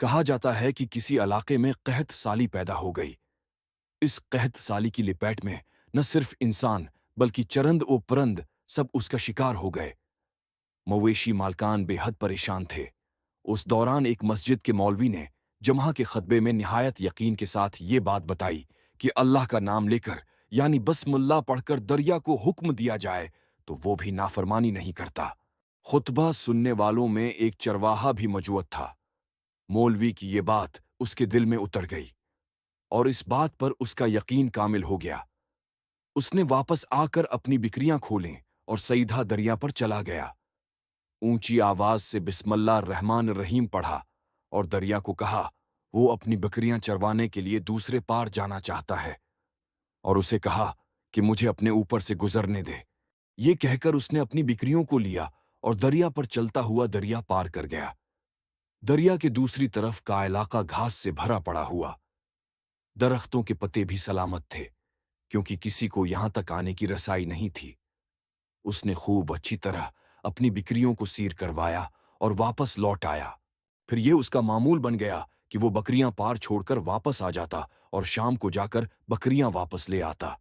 کہا جاتا ہے کہ کسی علاقے میں قحط سالی پیدا ہو گئی۔ اس قحط سالی کی لپیٹ میں نہ صرف انسان بلکہ چرند و پرند سب اس کا شکار ہو گئے۔ مویشی مالکان بے حد پریشان تھے۔ اس دوران ایک مسجد کے مولوی نے جمعہ کے خطبے میں نہایت یقین کے ساتھ یہ بات بتائی کہ اللہ کا نام لے کر یعنی بسم اللہ پڑھ کر دریا کو حکم دیا جائے تو وہ بھی نافرمانی نہیں کرتا۔ خطبہ سننے والوں میں ایک چرواہا بھی موجود تھا۔ مولوی کی یہ بات اس کے دل میں اتر گئی اور اس بات پر اس کا یقین کامل ہو گیا۔ اس نے واپس آ کر اپنی بکریاں کھولیں اور سیدھا دریا پر چلا گیا۔ اونچی آواز سے بسم اللہ الرحمن الرحیم پڑھا اور دریا کو کہا وہ اپنی بکریاں چروانے کے لیے دوسرے پار جانا چاہتا ہے، اور اسے کہا کہ مجھے اپنے اوپر سے گزرنے دے۔ یہ کہہ کر اس نے اپنی بکریوں کو لیا اور دریا پر چلتا ہوا دریا پار کر گیا۔ دریا کے دوسری طرف کا علاقہ گھاس سے بھرا پڑا ہوا۔ درختوں کے پتے بھی سلامت تھے کیونکہ کسی کو یہاں تک آنے کی رسائی نہیں تھی۔ اس نے خوب اچھی طرح اپنی بکریوں کو سیر کروایا اور واپس لوٹ آیا۔ پھر یہ اس کا معمول بن گیا کہ وہ بکریاں پار چھوڑ کر واپس آ جاتا اور شام کو جا کر بکریاں واپس لے آتا۔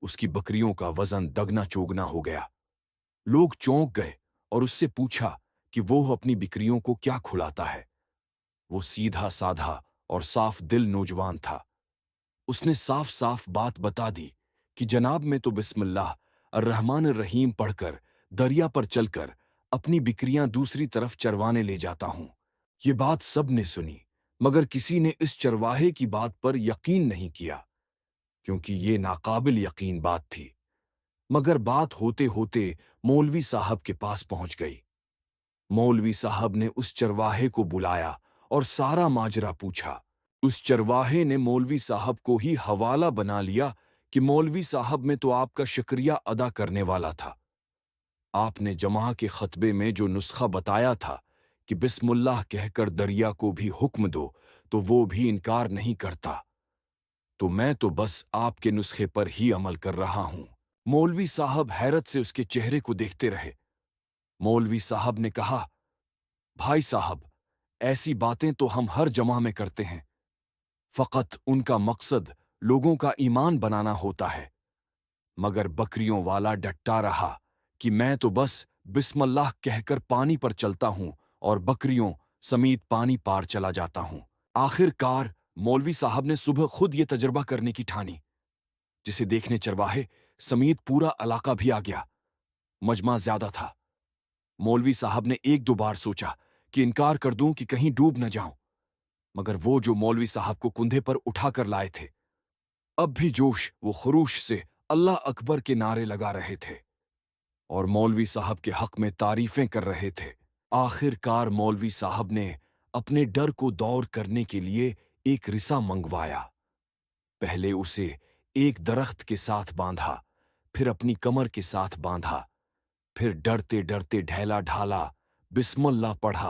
اس کی بکریوں کا وزن دگنا چوگنا ہو گیا۔ لوگ چونک گئے اور اس سے پوچھا کہ وہ اپنی بکریوں کو کیا کھلاتا ہے۔ وہ سیدھا سادھا اور صاف دل نوجوان تھا۔ اس نے صاف صاف بات بتا دی کہ جناب میں تو بسم اللہ الرحمن الرحیم پڑھ کر دریا پر چل کر اپنی بکریاں دوسری طرف چروانے لے جاتا ہوں۔ یہ بات سب نے سنی مگر کسی نے اس چرواہے کی بات پر یقین نہیں کیا کیونکہ یہ ناقابل یقین بات تھی۔ مگر بات ہوتے ہوتے مولوی صاحب کے پاس پہنچ گئی۔ مولوی صاحب نے اس چرواہے کو بلایا اور سارا ماجرا پوچھا۔ اس چرواہے نے مولوی صاحب کو ہی حوالہ بنا لیا کہ مولوی صاحب میں تو آپ کا شکریہ ادا کرنے والا تھا۔ آپ نے جمعہ کے خطبے میں جو نسخہ بتایا تھا کہ بسم اللہ کہہ کر دریا کو بھی حکم دو تو وہ بھی انکار نہیں کرتا، تو میں تو بس آپ کے نسخے پر ہی عمل کر رہا ہوں۔ مولوی صاحب حیرت سے اس کے چہرے کو دیکھتے رہے۔ مولوی صاحب نے کہا، بھائی صاحب، ایسی باتیں تو ہم ہر جمعہ میں کرتے ہیں، فقط ان کا مقصد لوگوں کا ایمان بنانا ہوتا ہے۔ مگر بکریوں والا ڈٹا رہا کہ میں تو بس بسم اللہ کہہ کر پانی پر چلتا ہوں اور بکریوں سمیت پانی پار چلا جاتا ہوں۔ آخر کار مولوی صاحب نے صبح خود یہ تجربہ کرنے کی ٹھانی، جسے دیکھنے چرواہے سمیت پورا علاقہ بھی آ گیا۔ مجمع زیادہ تھا۔ مولوی صاحب نے ایک دو بار سوچا کہ انکار کر دوں کہ کہیں ڈوب نہ جاؤں، مگر وہ جو مولوی صاحب کو کندھے پر اٹھا کر لائے تھے اب بھی جوش و خروش سے اللہ اکبر کے نعرے لگا رہے تھے اور مولوی صاحب کے حق میں تعریفیں کر رہے تھے۔ آخر کار مولوی صاحب نے اپنے ڈر کو دور کرنے کے لیے ایک رسا منگوایا۔ پہلے اسے ایک درخت کے ساتھ باندھا، پھر اپنی کمر کے ساتھ باندھا، پھر ڈرتے ڈرتے ڈھیلا ڈھالا بسم اللہ پڑھا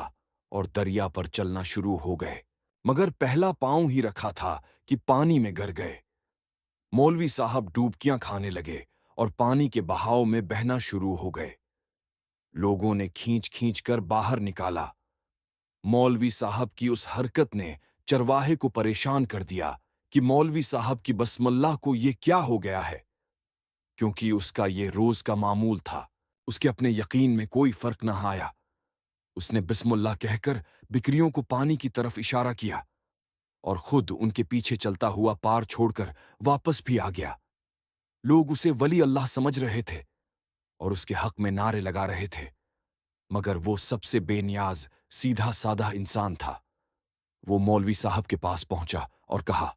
اور دریا پر چلنا شروع ہو گئے، مگر پہلا پاؤں ہی رکھا تھا کہ پانی میں گر گئے۔ مولوی صاحب ڈوبکیاں کھانے لگے اور پانی کے بہاؤ میں بہنا شروع ہو گئے۔ لوگوں نے کھینچ کھینچ کر باہر نکالا۔ مولوی صاحب کی اس حرکت نے چرواہے کو پریشان کر دیا کہ مولوی صاحب کی بسم اللہ کو یہ کیا ہو گیا ہے، کیونکہ اس کا یہ روز کا معمول تھا۔ اس کے اپنے یقین میں کوئی فرق نہ آیا۔ اس نے بسم اللہ کہہ کر بکریوں کو پانی کی طرف اشارہ کیا اور خود ان کے پیچھے چلتا ہوا پار چھوڑ کر واپس بھی آ گیا۔ لوگ اسے ولی اللہ سمجھ رہے تھے اور اس کے حق میں نعرے لگا رہے تھے، مگر وہ سب سے بے نیاز سیدھا سادہ انسان تھا۔ وہ مولوی صاحب کے پاس پہنچا اور کہا،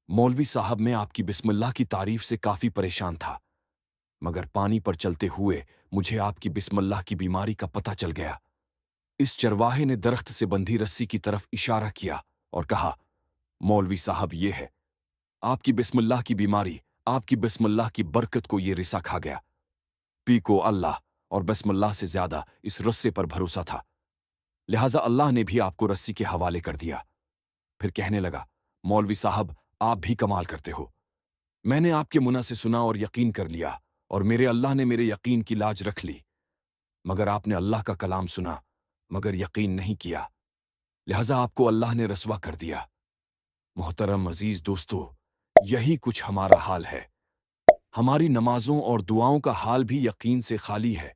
مولوی صاحب، میں آپ کی بسم اللہ کی تعریف سے کافی پریشان تھا، مگر پانی پر چلتے ہوئے مجھے آپ کی بسم اللہ کی بیماری کا پتہ چل گیا۔ اس چرواہے نے درخت سے بندھی رسی کی طرف اشارہ کیا اور کہا، مولوی صاحب، یہ ہے آپ کی بسم اللہ کی بیماری، آپ کی بسم اللہ کی برکت کو یہ رسا کھا گیا۔ پی کو اللہ اور بسم اللہ سے زیادہ اس رسے پر بھروسہ تھا، لہٰذا اللہ نے بھی آپ کو رسی کے حوالے کر دیا۔ پھر کہنے لگا، مولوی صاحب، آپ بھی کمال کرتے ہو۔ میں نے آپ کے منہ سے سنا اور یقین کر لیا، اور میرے اللہ نے میرے یقین کی لاج رکھ لی، مگر آپ نے اللہ کا کلام سنا مگر یقین نہیں کیا۔ لہذا آپ کو اللہ نے رسوا کر دیا۔ محترم عزیز دوستو، یہی کچھ ہمارا حال ہے۔ ہماری نمازوں اور دعاؤں کا حال بھی یقین سے خالی ہے۔